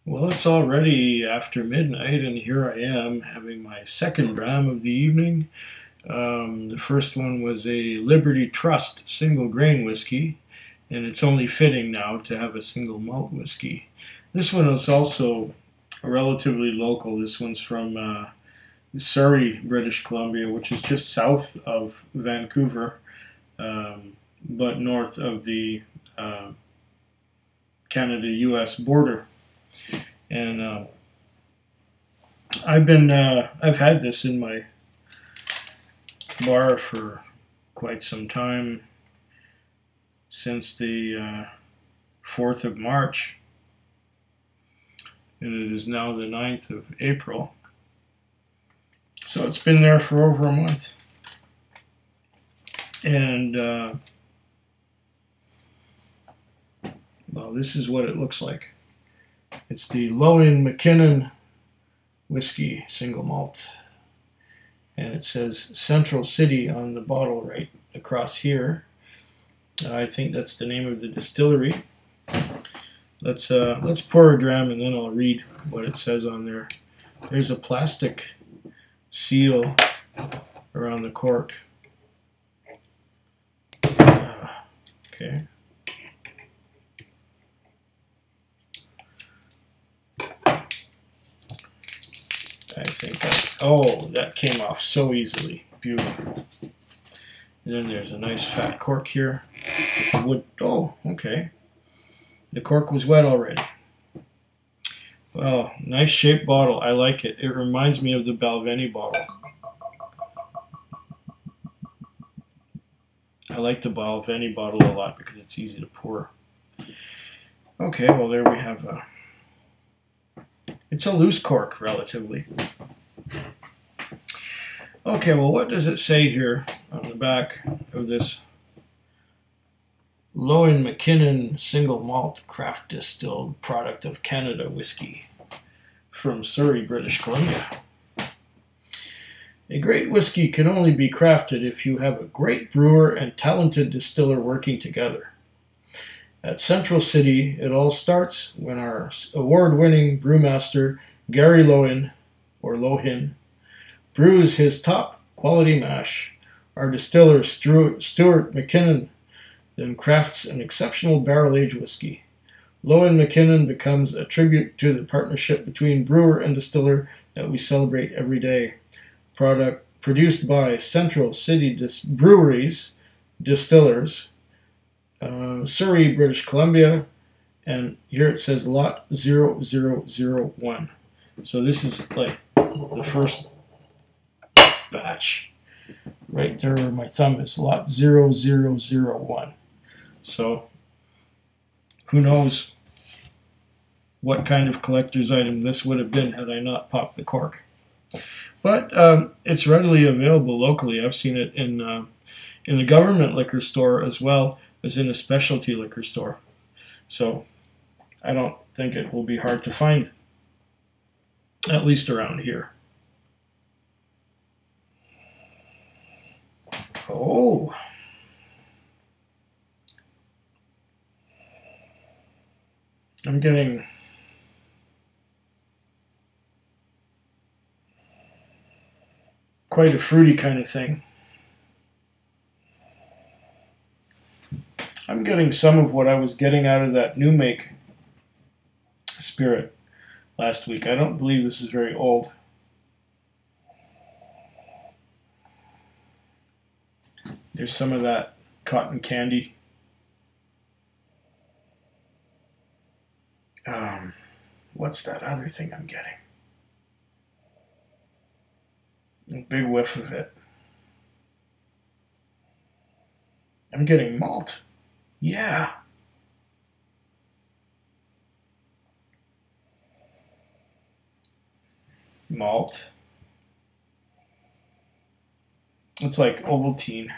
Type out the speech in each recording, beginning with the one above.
Well, it's already after midnight, and here I am having my second dram of the evening. The first one was a Liberty Trust single grain whiskey, and it's only fitting now to have a single malt whiskey. This one is also relatively local. This one's from Surrey, British Columbia, which is just south of Vancouver, but north of the Canada-U.S. border. And I've had this in my bar for quite some time, since the 4th of March, and it is now the 9th of April. So it's been there for over a month. And well, this is what it looks like. It's the Lohin McKinnon whiskey single malt, and it says Central City on the bottle right across here. I think that's the name of the distillery. Let's pour a dram and then I'll read what it says on there. There's a plastic seal around the cork. Okay. I think that came off so easily. Beautiful. And then there's a nice fat cork here. Wood. Oh, okay. The cork was wet already. Well, nice shaped bottle. I like it. It reminds me of the Balvenie bottle. I like the Balvenie bottle a lot because it's easy to pour. Okay, well there we have a... It's a loose cork, relatively. Okay, well what does it say here on the back of this Lohin McKinnon single malt craft distilled product of Canada whiskey from Surrey, British Columbia? A great whiskey can only be crafted if you have a great brewer and talented distiller working together. At Central City, it all starts when our award-winning brewmaster, Gary Lohin, or Lohin, brews his top quality mash. Our distiller, Stuart McKinnon, then crafts an exceptional barrel-aged whiskey. Lohin McKinnon becomes a tribute to the partnership between brewer and distiller that we celebrate every day. Product produced by Central City Breweries, Distillers, Surrey, British Columbia, and here it says lot 0001. So this is like the first batch. Right there where my thumb is, lot 0001. So who knows what kind of collector's item this would have been had I not popped the cork. But it's readily available locally. I've seen it in the government liquor store as well as in a specialty liquor store. So I don't think it will be hard to find, at least around here. Oh. I'm getting quite a fruity kind of thing. I'm getting some of what I was getting out of that new make spirit last week. I don't believe this is very old. There's some of that cotton candy. What's that other thing I'm getting? A big whiff of it. I'm getting malt. Yeah. Malt. It's like Ovaltine.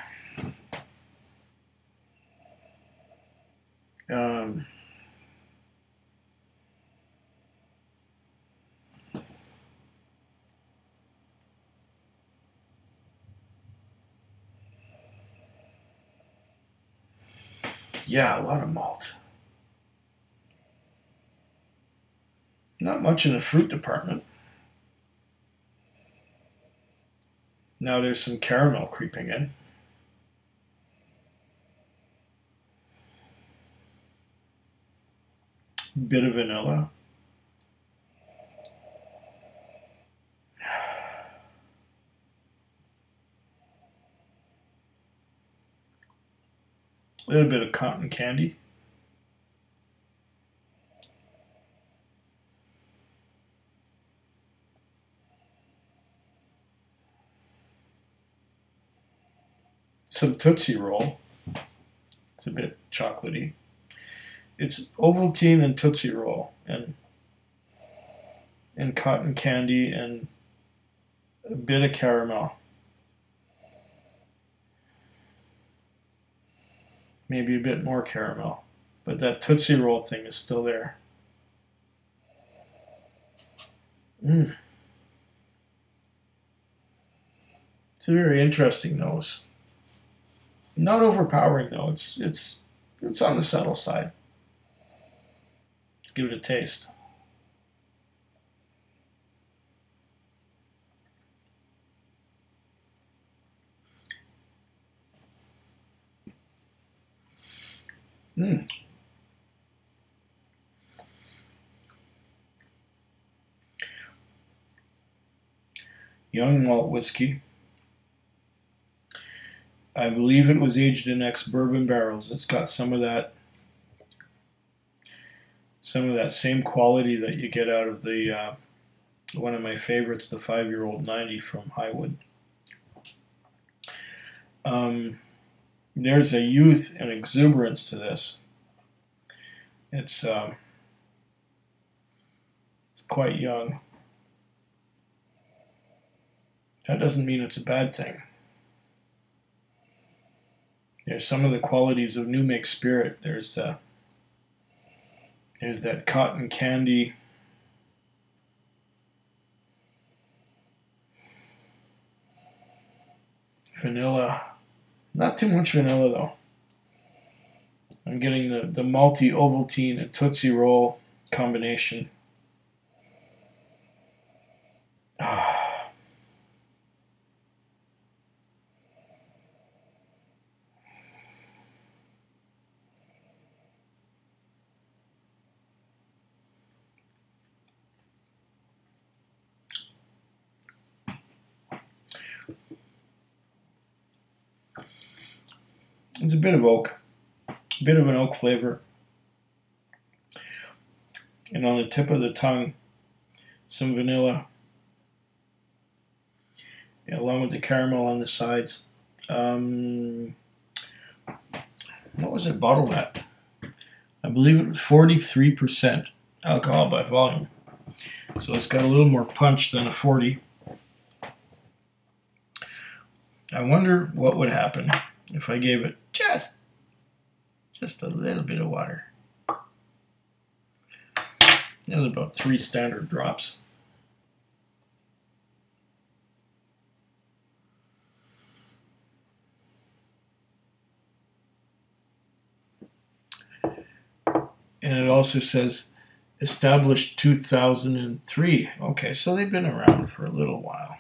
Yeah, a lot of malt. Not much in the fruit department. Now there's some caramel creeping in. Bit of vanilla. A little bit of cotton candy. Some Tootsie Roll. It's a bit chocolatey. It's Ovaltine and Tootsie Roll and cotton candy and a bit of caramel. Maybe a bit more caramel. But that Tootsie Roll thing is still there. It's a very interesting nose. Not overpowering though. It's on the subtle side. Let's give it a taste. Young malt whiskey. I believe it was aged in ex-bourbon barrels. It's got some of that same quality that you get out of the one of my favorites, the 5-year-old 90 from Highwood. There's a youth and exuberance to this. It's quite young. That doesn't mean it's a bad thing. There's some of the qualities of New Make Spirit. There's that cotton candy. Vanilla. Not too much vanilla though. I'm getting the malty Ovaltine and Tootsie Roll combination. It's a bit of oak, a bit of an oak flavor. And on the tip of the tongue, some vanilla, along with the caramel on the sides. What was it bottled at? I believe it was 43% alcohol by volume. So it's got a little more punch than a 40. I wonder what would happen if I gave it just a little bit of water. That's about 3 standard drops. And it also says established 2003. Okay, so they've been around for a little while.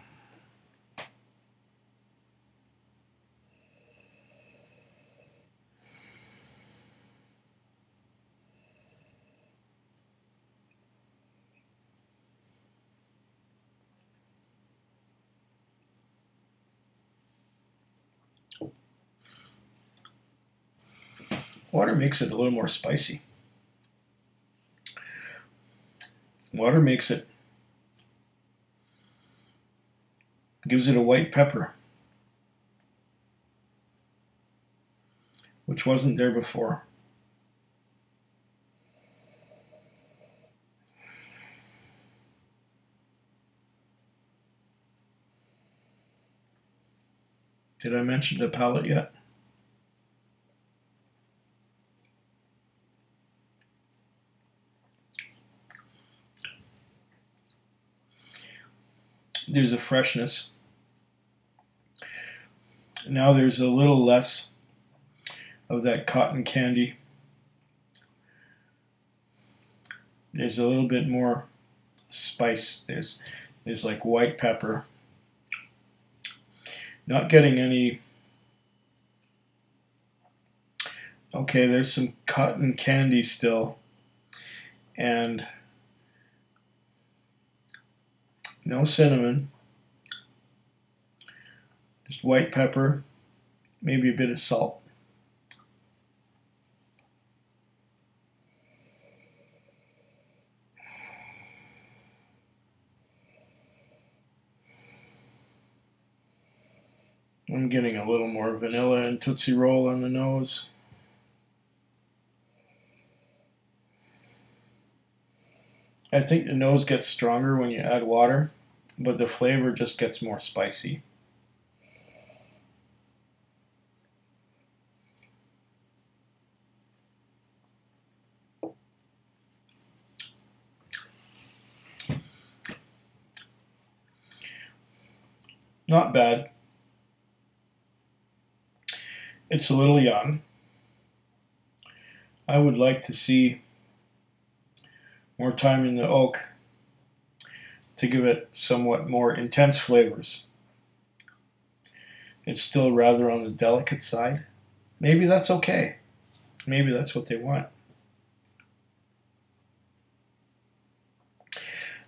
Water makes it a little more spicy. Water makes it, gives it a white pepper, which wasn't there before. Did I mention the palate yet? There's a freshness. Now there's a little less of that cotton candy. There's a little bit more spice is like white pepper. Not getting any. Okay, there's some cotton candy still, and no cinnamon, just white pepper, maybe a bit of salt. I'm getting a little more vanilla and Tootsie Roll on the nose. I think the nose gets stronger when you add water, but the flavor just gets more spicy. Not bad. It's a little young. I would like to see more time in the oak to give it somewhat more intense flavors. It's still rather on the delicate side. Maybe that's okay. Maybe that's what they want.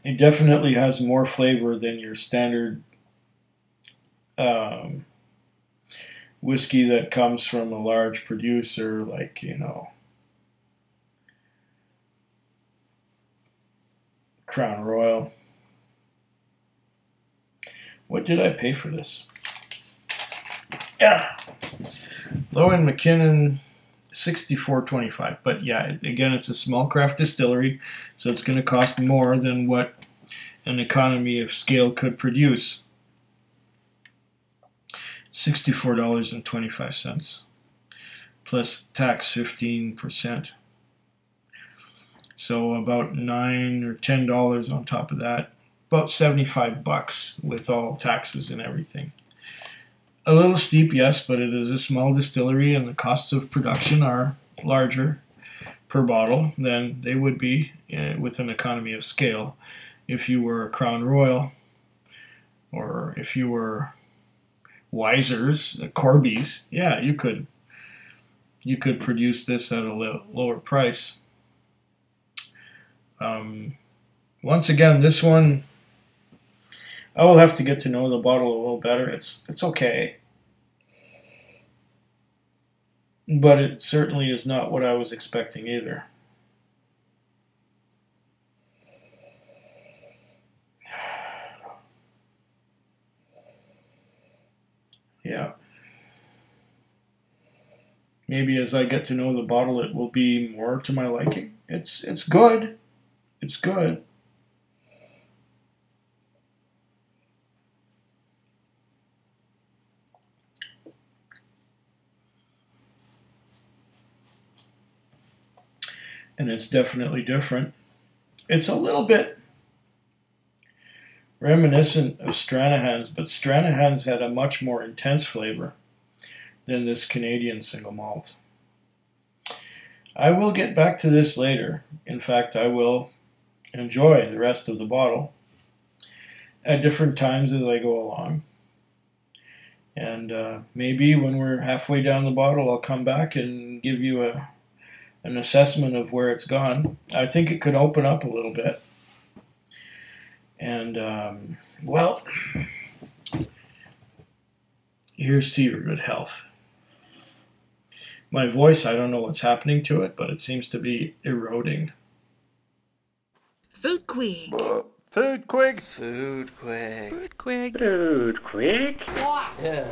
It definitely has more flavor than your standard whiskey that comes from a large producer, like, Crown Royal. What did I pay for this? Yeah, Lohin McKinnon, $64.25. But yeah, again, it's a small craft distillery, so it's going to cost more than what an economy of scale could produce. $64.25 plus tax 15%. So about $9 or $10 on top of that. About $75 with all taxes and everything. A little steep, yes, but it is a small distillery and the costs of production are larger per bottle than they would be with an economy of scale if you were a Crown Royal or if you were Wiser's, Corby's. Yeah, you could produce this at a lower price. Once again, this one, I will have to get to know the bottle a little better. It's okay, but it certainly is not what I was expecting either. Yeah. Maybe as I get to know the bottle, it will be more to my liking. It's good. It's good. And it's definitely different. It's a little bit reminiscent of Stranahan's, but Stranahan's had a much more intense flavor than this Canadian single malt. I will get back to this later. In fact, I will enjoy the rest of the bottle at different times as I go along. And maybe when we're halfway down the bottle, I'll come back and give you an assessment of where it's gone. I think it could open up a little bit. And, well, here's to your good health. My voice, I don't know what's happening to it, but it seems to be eroding. Food Quig. Food Quig. Food Quig. Food Quig. Food Quig. Yeah.